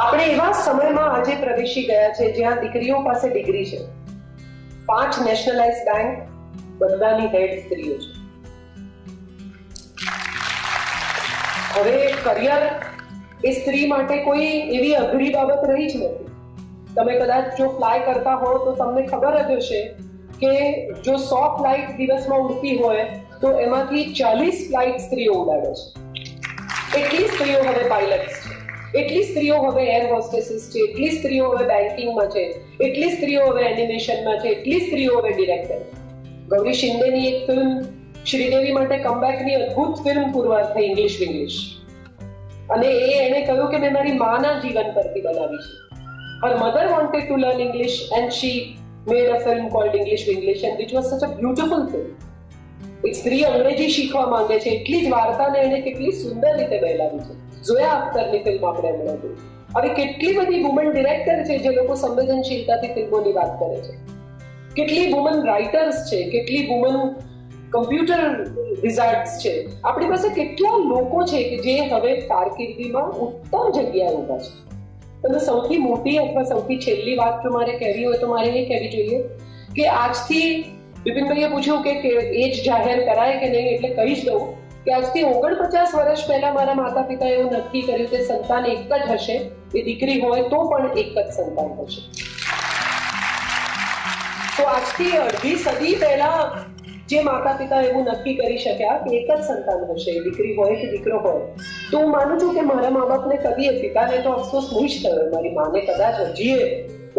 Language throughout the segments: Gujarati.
આપણે એવા સમયમાં આજે પ્રવેશી ગયા છે જ્યાં દીકરીઓ પાસે ડિગ્રી છે. 5 નેશનલાઇઝ બેંક, બધાની હેડ સ્ત્રીઓ છે. હવે કરિયર એ સ્ત્રી માટે કોઈ એવી અઘરી બાબત રહી જ નથી. તમે કદાચ જો ફ્લાય કરતા હો તો તમને ખબર જ હશે કે જો 100 ફ્લાઇટ દિવસમાં ઉડતી હોય તો એમાંથી 40 ફ્લાઇટ સ્ત્રીઓ ઉડાડે છે. એટલી સ્ત્રીઓ હવે પાયલટ્સ છે, એટલી સ્ત્રીઓ હવે એર હોસ્ટેસીસ છે, એટલી સ્ત્રીઓ હવે બેન્કિંગમાં છે, એટલી સ્ત્રીઓ હવે એનિમેશનમાં છે, એટલી સ્ત્રીઓ હવે ડિરેક્ટર છે. ગૌરી શિંદેની એક ફિલ્મ શ્રીદેવી માટે કમબેકની અદ્ભુત ફિલ્મ પુરવાર થઈ, ઇંગ્લિશ. અને એને કહ્યું કે મેં મારી માના જીવન પરથી બનાવી છે. Her mother wanted to learn English and she made a film called English and which was such a beautiful film. એક સ્ત્રી અંગ્રેજી શીખવા માંગે છે, એટલી જ વાર્તાને એને કેટલી સુંદર રીતે બહેલાવી છે. ઝોયા અખ્તરની ફિલ્મ આપણે હમણાં જોઈ. હવે કેટલી બધી વુમન ડિરેક્ટર છે જે લોકો સંવેદનશીલતાથી ફિલ્મોની વાત કરે છે. કેટલી વુમન રાઇટર્સ છે, કેટલી વુમન કમ્પ્યુટર વિઝાર્ડ્સ છે. આપણી પાસે કેટલા લોકો છે કે જે હવે કારકિર્દીમાં ઉત્તમ જગ્યાએ ઊભા છે. અને સૌથી મોટી અથવા સૌથી છેલ્લી વાત જો મારે કહેવી હોય તો મારે એ કહેવી જોઈએ કે આજથી વિપિનભાઈએ પૂછ્યું કે એજ જાહેર કરાય કે નહીં, એટલે કહી જ દઉં કે આજથી 49 વર્ષ પહેલા મારા માતા પિતા એવું નક્કી કર્યું કે સંતાન એક જ હશે, એ દીકરી હોય તો પણ એક જ સંતાન હશે. તો આજથી અડધી સદી પહેલા જે માતા પિતા એવું નક્કી કરી શક્યા કે એક જ સંતાન હશે, દીકરી હોય કે દીકરો હોય, તો હું માનું છું કે મારા મા બાપને કદી પિતાને તો અફસોસ નહીં જ થયો. મારી માને કદાચ હજી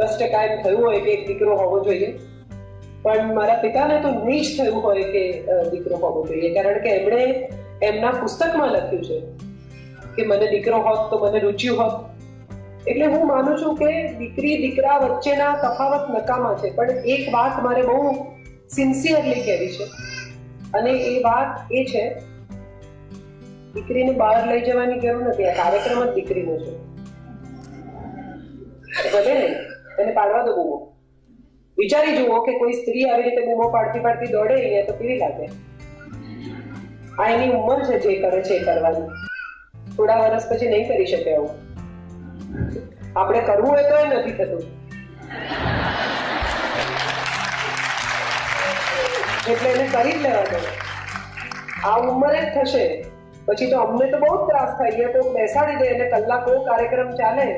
10% એમ થયું હોય કે એક દીકરો હોવો જોઈએ, પણ મારા પિતાને તો નહીં જ થયું હોય કે દીકરો હોવો જોઈએ, કારણ કે એમણે એમના પુસ્તકમાં લખ્યું છે કે મને દીકરો હોત તો મને રૂચ્યું હોત. એટલે હું માનું છું કે દીકરી દીકરા વચ્ચેના તફાવત નકામા છે, પણ એક વાત મારે બહુ સિન્સિયરલી કહેવી છે, અને એ વાત એ છે દીકરીને બહાર લઈ જવાની જરૂર નથી. આ કાર્યક્રમ જ દીકરીનો છે. ભલે નહીં એને પાડવા દો બૂમો. વિચારી જુઓ કે કોઈ સ્ત્રી આવી રીતે બૂમો પાડતી દોડે અહીંયા તો કેવી લાગે. આ એની ઉંમર છે જે કરે છે એ કરવાની. થોડા વર્ષ પછી નહીં કરી શકે આવું. આપણે કરવું હોય તો એ નથી થતું. એટલે એને કરી જ લેવા દો. આ ઉંમરે જ થશે. પછી તો અમને તો બહુ જ ત્રાસ થાય. તો બેસાડી દે એને કલાકો કાર્યક્રમ ચાલે.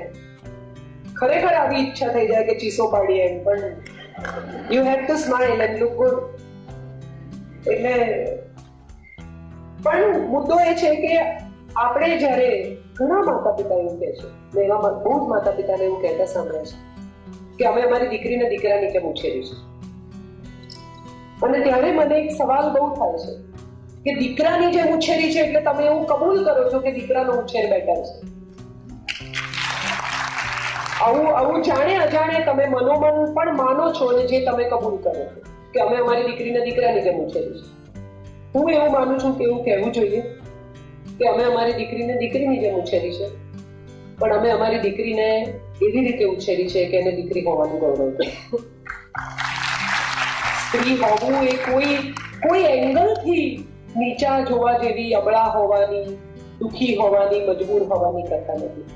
ખરેખર આવી ઈચ્છા થઈ જાય કે ચીસો પાડીએ એમ, પણ you have to smile and look good. એટલે પણ મુદ્દો એ છે કે આપણે જ્યારે ઘણા માતા પિતા એવું કહે છે, મેં એવા બહુ જ માતા પિતાને એવું કહેતા સાંભળ્યા છે કે અમે અમારી દીકરીને દીકરાની કેમ ઉછેરી છે. અને ત્યારે મને એક સવાલ બહુ થાય છે કે દીકરાની જેમ ઉછેરી છે એટલે તમે એવું કબૂલ કરો છો કે દીકરાનો ઉછેર બેટર છે. આવું જાણે અજાણે તમે મનોમન પણ માનો છો, અને જે તમે કબૂલ કરો છો કે અમે અમારી દીકરીને દીકરાની જેમ ઉછેરી છે. હું એવું માનું છું કે એવું કહેવું જોઈએ કે અમે અમારી દીકરીને દીકરીની જેમ ઉછેરી છે, પણ અમે અમારી દીકરીને એવી રીતે ઉછેરી છે કે એને દીકરી હોવાનું ગૌરવ છે. સ્ત્રી હોવું એ કોઈ એંગલથી નીચા જોવા જેવી, અબળા હોવાની, દુઃખી હોવાની, મજબૂર હોવાની કરતા નથી.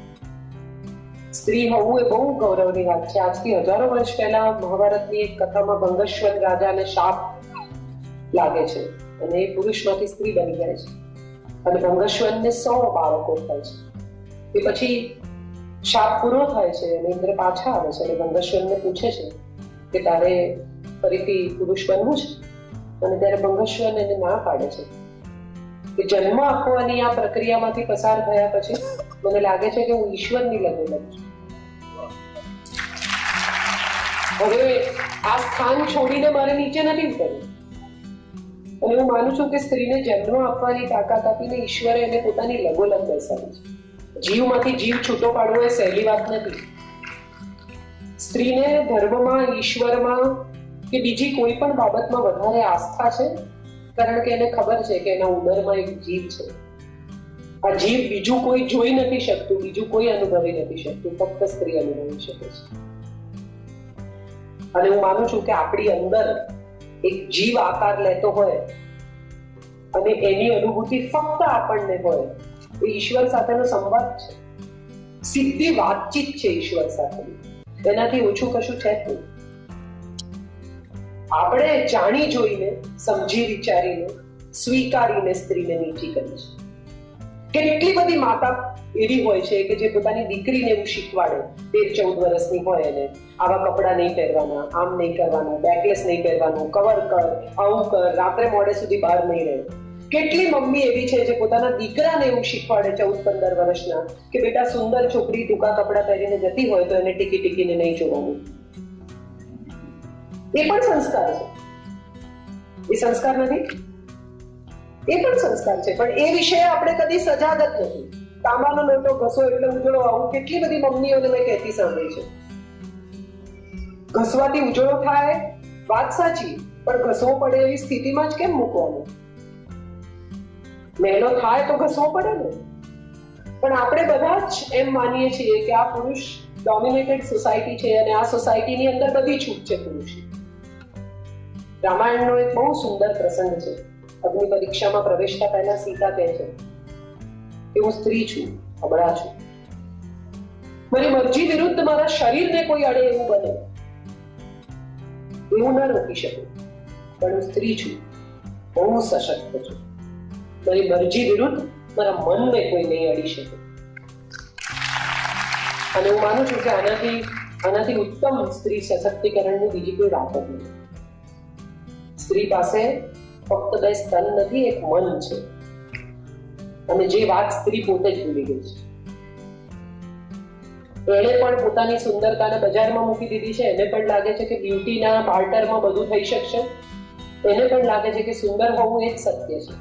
સ્ત્રી હોવું એ બહુ ગૌરવની વાત છે. આજથી હજારો વર્ષ પહેલા મહાભારતની એક કથામાં ભંગશ્વર રાજાને શાપ લાગે છે અને એ પુરુષમાંથી સ્ત્રી બની જાય છે, અને ભંગશ્વરને 100 બાળકો થાય છે. એ પછી શાપ પૂરો થાય છે અને ઇન્દ્ર પાછા આવે છે અને ભંગશ્વરને પૂછે છે કે તારે ફરીથી પુરુષ બનવું છે, અને ત્યારે ભંગશ્વર એને ના પાડે છે કે જન્મ આપવાની આ પ્રક્રિયામાંથી પસાર થયા પછી મને લાગે છે કે હું ઈશ્વરની લગોલગ છું. હવે આ સ્થાન છોડીને મારે નીચે નથી ઉતરવું. અને હું માનું છું કે સ્ત્રીને જન્મ આપવાની તાકાત આપીને ઈશ્વરે એને પોતાની લગોલગ બેસાડી છે. જીવમાંથી જીવ છૂટો પાડવો એ સહેલી વાત નથી. સ્ત્રીને ધર્મમાં, ઈશ્વરમાં કે બીજી કોઈ પણ બાબતમાં વધારે આસ્થા છે, કારણ કે એને ખબર છે કે એના ઉદરમાં એક જીવ છે. આ જીવ બીજું કોઈ જોઈ નથી શકતું, બીજું કોઈ અનુભવી નથી શકતું, ફક્ત સ્ત્રી અનુભવી શકે છે. અને હું માનું છું કે આપણી અંદર એક જીવ આકાર લેતો હોય અને એની અનુભૂતિ ફક્ત આપણને હોય, એ ઈશ્વર સાથેનો સંવાદ છે. સીધી વાતચીત છે ઈશ્વર સાથે, એનાથી ઓછું કશું છે જ નહીં. આપણે જાણી જોઈને, સમજી વિચારીને, સ્વીકારીને સ્ત્રીને નીચી કરી છે. કેટલી બધી માતા એવી હોય છે કે જે પોતાની દીકરીને એવું શીખવાડે, 13-14 વર્ષની હોય એને, આવા કપડા નહીં પહેરવાના, આમ નહીં કરવાનું, બેકલેસ નહીં પહેરવાનું, કવર કર, આવું કર, રાત્રે મોડે સુધી બહાર નહીં રહે. કેટલી મમ્મી એવી છે જે પોતાના દીકરાને એવું શીખવાડે 14-15 વર્ષના કે બેટા સુંદર છોકરી ટૂંકા કપડા પહેરીને જતી હોય તો એને ટીકી ટીકીને નહીં જોવાનું. એ પણ સંસ્કાર છે. એ સંસ્કાર નથી? એ પણ સંસ્કાર છે, પણ એ વિશે આપણે કદી સજાગ જ નથી. તાંબાનો લોટો ઘસો એટલે ઉજળો, આવું કેટલી બધી મમ્મીઓને મેં કહેતી સાંભળી છે. ઘસવાથી ઉજળો થાય વાત સાચી, પણ ઘસવો પડે એવી સ્થિતિમાં જ કેમ મૂકવાનું? મેલો થાય તો ઘસવો પડે ને. પણ આપણે બધા જ એમ માનીએ છીએ કે આ પુરુષ ડોમિનેટેડ સોસાયટી છે અને આ સોસાયટીની અંદર બધી છૂટ છે પુરુષની. રામાયણનો એક બહુ સુંદર પ્રસંગ છે. અગ્નિ પરીક્ષામાં પ્રવેશતા પહેલા સીતા કહે છે કે હું સ્ત્રી છું, અબળા છું, મારી મરજી વિરુદ્ધ મારા શરીરને કોઈ અડે એવું બને એવું ન રોકી શકું, પણ હું સ્ત્રી છું, બહુ સશક્ત છું, મારી મરજી વિરુદ્ધ મારા મનને કોઈ નહીં અડી શકે. અને હું માનું છું કે આનાથી ઉત્તમ સ્ત્રી સશક્તિકરણની બીજી કોઈ વાત જ નથી. સ્ત્રી પાસે ફક્ત 2 સ્તન નથી, એક મન છે. અને જે વાત સ્ત્રી પોતે જ ભૂલી ગઈ છે. એણે પણ પોતાની સુંદરતાને બજારમાં મૂકી દીધી છે. એને પણ લાગે છે કે બ્યુટીના બાર્ટરમાં બધું થઈ શકશે. એને પણ લાગે છે કે સુંદર હોવું એ જ સત્ય છે.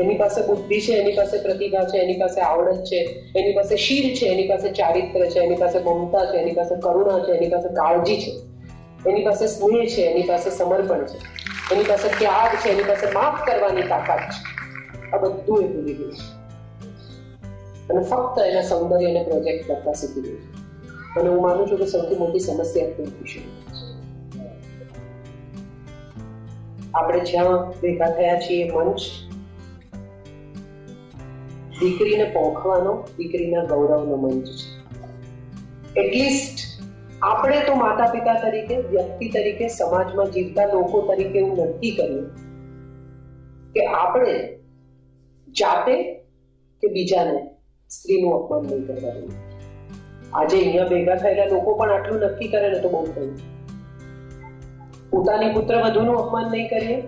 એની પાસે બુદ્ધિ છે, એની પાસે પ્રતિભા છે, એની પાસે આવડત છે, એની પાસે શીલ છે, એની પાસે ચારિત્ર્ય છે, એની પાસે મમતા છે, એની પાસે કરુણા છે, એની પાસે કાળજી છે, એની પાસે સ્નેહ છે, એની પાસે સમર્પણ છે, એની પાસે ત્યાગ છે, એની પાસે માફ કરવાની તાકાત છે. આ બધું એ ભૂલી ગયું છે અને ફક્ત એના સૌંદર્યને પ્રોજેક્ટ કરતા શીખી ગયું છે. અને હું માનું છું કે સૌથી મોટી સમસ્યા તે વિશે આપણે જ્યાં ભેગા થયા છીએ મંચ દીકરીને પોંખવાનો, દીકરીના ગૌરવનો મંચ છે. એટલીસ્ટ આપણે તો માતા પિતા તરીકે, વ્યક્તિ તરીકે, સમાજમાં જીવતા લોકો તરીકે એવું નક્કી કર્યું કે આપણે જાતે કે બીજાને સ્ત્રીનું અપમાન નહીં કરવા દેવું. આજે અહીંયા ભેગા થયેલા લોકો પણ આટલું નક્કી કરે ને તો બહુ થયું. પોતાની પુત્ર વધુનું અપમાન નહીં કરીએ,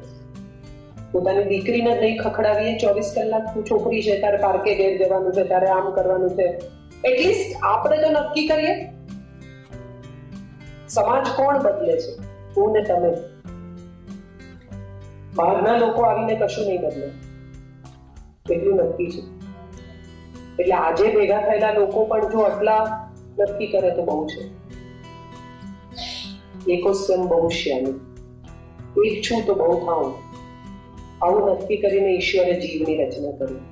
પોતાની દીકરીને નહીં ખખડાવીએ. 24 કલાક તું છોકરી છે, તારે પાર્કે ઘેર જવાનું છે, તારે આમ કરવાનું છે. એટલીસ્ટ આપણે તો નક્કી કરીએ. સમાજ કોણ બદલે છે? હું ને તમે. બહારના લોકો આવીને કશું નહીં બદલે, એટલું નક્કી છે. એટલે આજે ભેગા થયેલા લોકો પણ જો આટલા નક્કી કરે તો બહુ છે. એકોસ્યમ બહુશ્યામી, એક છું તો બહુ થાઉં, આવું નક્કી કરીને ઈશ્વરે જીવની રચના કરી.